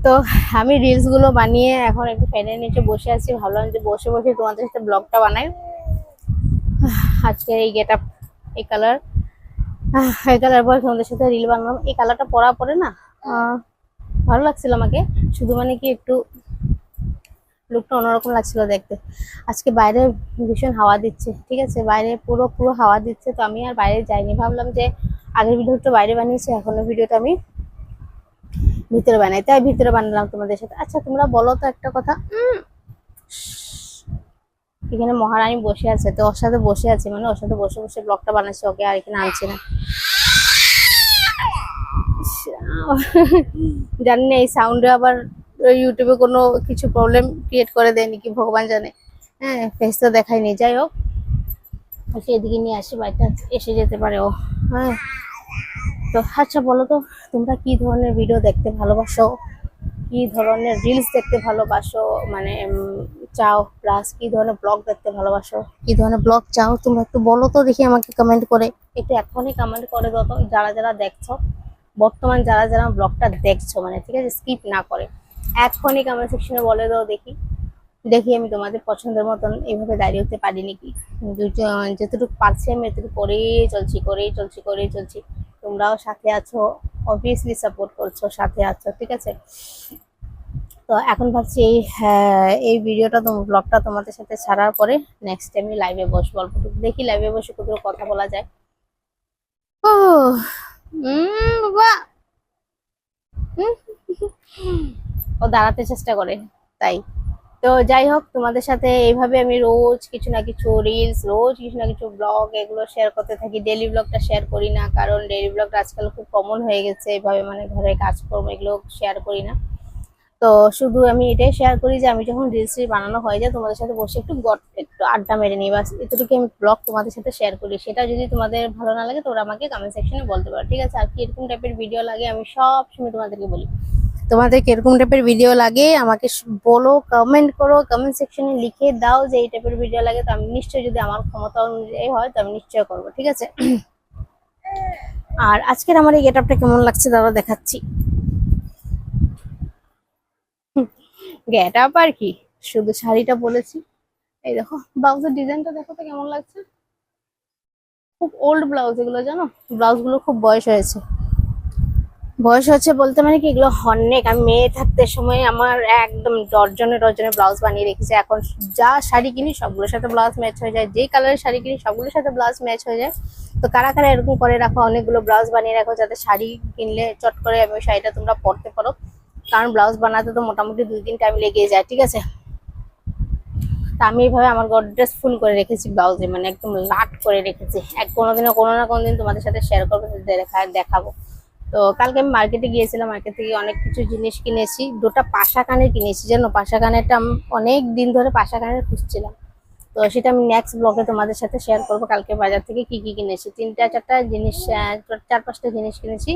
তো আমি রিলস গুলো বানিয়ে এখন একটু ফ্যানের নিচে বসে আছি, ভাবলাম যে বসে বসে তোমাদের সাথে ব্লগটা বানাই। আজকে এই গেট আপ, এই কালার, এই কালার পরে তোমাদের সাথে রিল বানালাম। এই কালারটা পরা পরে না ভালো লাগছিল আমাকে, শুধু মানে কি একটু লুকটা অন্যরকম লাগছিল দেখতে। আজকে বাইরে ভীষণ হাওয়া দিচ্ছে, ঠিক আছে, বাইরে পুরো পুরো হাওয়া দিচ্ছে। তো আমি আর বাইরে যাইনি, ভাবলাম যে আগের ভিডিওটা বাইরে বানিয়েছি, এখনো ভিডিওটা আমি ভিতরে বানাই, তাই ভিতরে বানালাম তোমাদের সাথে। আচ্ছা তোমরা বলো তো একটা কথা, এখানে মহারানী বসে আছে, তো ওর সাথে বসে আছি, মানে ওর সাথে বসে বসে ব্লগটা বানাচ্ছি, ওকে আর এখানে আনছি না। জানি না এই সাউন্ডে আবার ইউটিউবে কোনো কিছু প্রবলেম ক্রিয়েট করে দেয় নাকি, ভগবান জানে। হ্যাঁ, ফেস তো দেখায়নি, যাই হোক ওকে এদিকে নিয়ে আসি, বাড়িটা এসে যেতে পারে ও। হ্যাঁ, তো আচ্ছা বলো তো, তোমরা কি ধরনের ভিডিও দেখতে ভালোবাসো, কি ধরনের রিলস দেখতে ভালোবাসো, মানে চাও, প্লাস কি ধরনের ব্লগ দেখতে ভালোবাসো, কি ধরনের ব্লগ চাও, তোমরা একটু বলো তো দেখি আমাকে কমেন্ট করে। একটু এখনই কমেন্ট করে দাও তো, যারা যারা দেখছো, বর্তমান যারা যারা ব্লগটা দেখছো, মানে ঠিক আছে, স্কিপ না করে এখনই কমেন্ট সেকশনে বলে দাও, দেখি দেখি আমি তোমাদের পছন্দের মতন এইভাবে দাঁড়িয়ে হতে পারি নাকি। যতটুকু পারছি আমি এতটুকু করেই চলছি। তোমরাও সাথে আছো, অবভিয়াসলি সাপোর্ট করছো, সাথে আছো, ঠিক আছে। তো এখন ভাবছি এই ভিডিওটা, ব্লগটা তোমাদের সাথে ছাড়ার পরে নেক্সট টাইম লাইভে বসবো, অল্প দেখি লাইভে বসে কত কথা বলা যায়। ও বাবা, ও দাঁড়াতে চেষ্টা করে, তাই। তো যাই হোক, তোমাদের সাথে এইভাবে আমি রোজ কিছু না কিছু রিলস, রোজ কিছু না কিছু ব্লগ এগুলো শেয়ার করতে থাকি। ডেইলি ব্লগটা শেয়ার করি না, কারণ ডেইলি ব্লগটা আজকাল খুব কমন হয়ে গেছে, এইভাবে মানে ঘরের কাজকর্ম এগুলো শেয়ার করি না। তো শুধু আমি এটাই শেয়ার করি যে আমি যখন রিলস বানানো হয়ে যায় তোমাদের সাথে বসে একটু আড্ডা মেরে নিই, বাস এতটুকু আমি ব্লগ তোমাদের সাথে শেয়ার করি। সেটা যদি তোমাদের ভালো না লাগে তোমরা আমাকে কমেন্ট সেকশনে বলতে পারো, ঠিক আছে। আর কি এরকম টাইপের ভিডিও লাগে আমি সব সময় তোমাদেরকে বলি, তোমাদের কিরকম টাইপের ভিডিও লাগে আমাকে বলো, কমেন্ট করো, কমেন্ট সেকশনে লিখে দাও যে এই টাইপের ভিডিও লাগে। তো আমি নিশ্চয়ই, যদি আমার ক্ষমতা অনুযায়ী হয় তো আমি নিশ্চয়ই করবো, ঠিক আছে। আর আজকের আমার এই গেটআপটা কেমন লাগছে দাঁড়াও দেখাচ্ছি। গেটআপ আর কি, শুধু শাড়িটা বলেছি। এই দেখো ব্লাউজের ডিজাইনটা দেখো তো কেমন লাগছে, খুব ওল্ড ব্লাউজ এগুলো, জানো ব্লাউজ গুলো খুব বয়স হচ্ছে বলতে মানে কি, এগুলো অনেক, আমি মেয়ে থাকতে সময় আমার একদম ডজনে ডজনে ব্লাউজ বানিয়ে রেখেছি। এখন যা শাড়ি কিনি সবগুলোর সাথে ব্লাউজ ম্যাচ হয়ে যায়, যেই কালারের শাড়ি কিনি সবগুলোর সাথে ব্লাউজ ম্যাচ হয়ে যায়। তো কারা কারা এরকম করে রাখো, অনেকগুলো ব্লাউজ বানিয়ে রাখো, যাতে শাড়ি কিনলে চট করে আমি শাড়িটা তোমরা পরতে পারো। কারণ ব্লাউজ বানাতে তো মোটামুটি 2 দিন টাইম লেগে যায়, ঠিক আছে। তা আমি এইভাবে আমার গডরেজ ফুল করে রেখেছি ব্লাউজে, মানে একদম লাট করে রেখেছি। কোনোদিনও কোনো না কোনোদিন তোমাদের সাথে শেয়ার করবো, দেখাবো। তো কালকে আমি মার্কেটে গিয়েছিলাম, মার্কেট থেকে অনেক কিছু জিনিস কিনেছি। 2টা পাশা কানের কিনেছি, জানো পাশা কানেরটা আমি অনেক দিন ধরে পাশা কানের খুঁজছিলাম। তো সেটা আমি নেক্সট ব্লগে তোমাদের সাথে শেয়ার করবো, কালকে বাজার থেকে কি কি কিনেছি। 3-4টা জিনিস, 4-5টা জিনিস কিনেছি।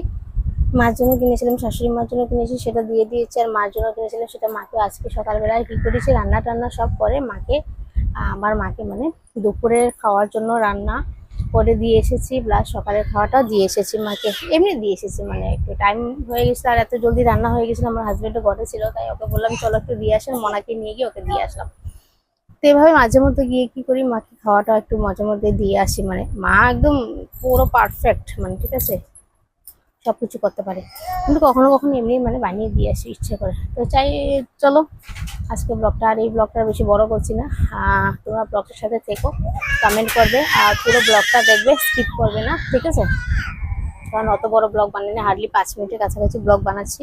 মার জন্য কিনেছিলাম, শাশুড়ি মার জন্য কিনেছি, সেটা দিয়ে দিয়েছি। আর মার জন্য কিনেছিলাম, সেটা মাকে আজকে সকালবেলায় কি করেছি, রান্না টান্না সব করে মাকে, আমার মাকে মানে দুপুরের খাওয়ার জন্য রান্না করে দিয়ে এসেছি, প্লাস সকালের খাওয়াটা দিয়ে এসেছি মাকে, এমনি দিয়ে এসেছি, মানে একটু টাইম হয়ে গেছিল আর এত জলদি রান্না হয়ে গেছিল। আমার হাজবেন্ডও ঘরে ছিল, তাই ওকে বললাম চলো একটু দিয়ে আসেন, মনাকে নিয়ে গিয়ে ওকে দিয়ে আসলাম। তো এভাবে মাঝে মধ্যে গিয়ে কি করি, মাকে খাওয়াটা একটু মাঝে মধ্যে দিয়ে আসি। মানে মা একদম পুরো পারফেক্ট, মানে ঠিক আছে, সবকিছু করতে পারে, কিন্তু কখনো কখনো এমনি মানে বানিয়ে দিয়ে আসি ইচ্ছে করে। তো চাই, চলো আজকে ব্লগটা, আর এই ব্লগটা বেশি বড় করছি না। তোমরা ব্লগটার সাথে থেকো, কমেন্ট করবে আর পুরো ব্লগটা দেখবে, স্কিপ করবে না, ঠিক আছে। কারণ অত বড় ব্লগ বানাই না, হার্ডলি 5 মিনিটের কাছাকাছি ব্লগ বানাচ্ছি।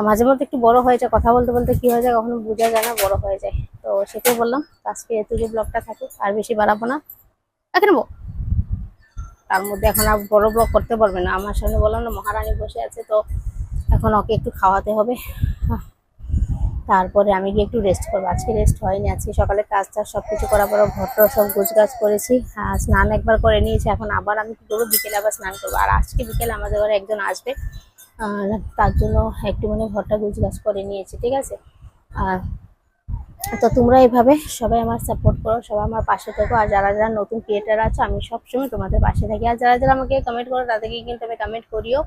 মাঝে মধ্যে একটু বড় হয়ে যায়, কথা বলতে বলতে কি হয়ে যায় কখনো বোঝা যায় না, বড় হয়ে যায়। তো সেটাই বললাম, আজকে এতটুকু ব্লগটা থাকে, আর বেশি বাড়াবো না। এখন তার মধ্যে এখন আর বড় ব্লগ করতে পারবে না, আমার সামনে বললাম না মহারানী বসে আছে, তো এখন ওকে একটু খাওয়াতে হবে। তারপরে আমি গিয়ে একটু রেস্ট করবো। আজকে রেস্ট হয়নি, আজকে সকালে কাজ টাজ সবকিছু করার পর ঘরটা সব গোছগাছ করেছি, স্নান একবার করে নিয়েছি। এখন আবার আমি কি করবো, বিকেলে আবার স্নান করবো। আর আজকে বিকেলে আমাদের ঘরে একজন আসবে, তার জন্য একটু মানে ঘরটা গোছগাছ করে নিয়েছি, ঠিক আছে। আর তো তোমরা এইভাবে সবাই আমার সাপোর্ট করো, সবাই আমার পাশে থেকো। আর যারা যারা নতুন ক্রিয়েটার আছে, আমি সবসময় তোমাদের পাশে থাকি। আর যারা যারা আমাকে কমেন্ট করো তাদেরকে কিন্তু আমি কমেন্ট করিও।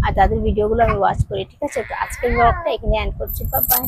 আর তাদের ভিডিওগুলো আমি ওয়াচ করি। ঠিক আছে, তো আজকের ব্লগটা এখানে এন্ড করছি। Bye bye.